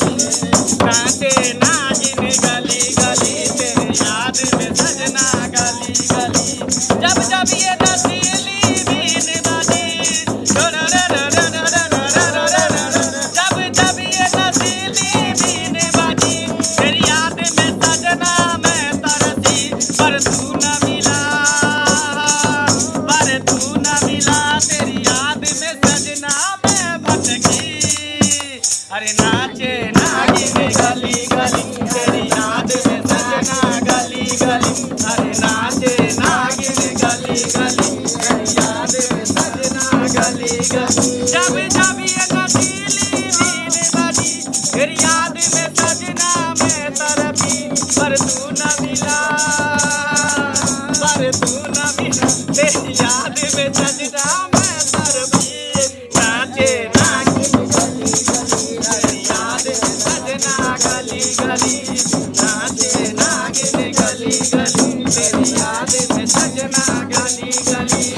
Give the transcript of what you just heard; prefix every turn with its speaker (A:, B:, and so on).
A: नाचे नागिन गली गली तेरे याद में सजना गली गली जब जब ये नशीली बीन बजी जब जब ये नशीली बीन बजी तेरी याद में सजना मैं तरसी पर तू न मिला तेरी याद में सजना मैं भटकी अरे नाचे नागिन गली गली तेरी याद में सजना गली गली अरे नाचे नागिन गली गली तेरी याद में सजना गली गली जब जब ये नशीली बीन बजी तेरी याद में सजना मैं तरफी पर तू न मिला तेरी याद में सजना मैं तरफी नाचे नागिन गली गली तेरी याद में सजना गली गली नाचे नागिन गली गली तेरी याद में सजना गली गली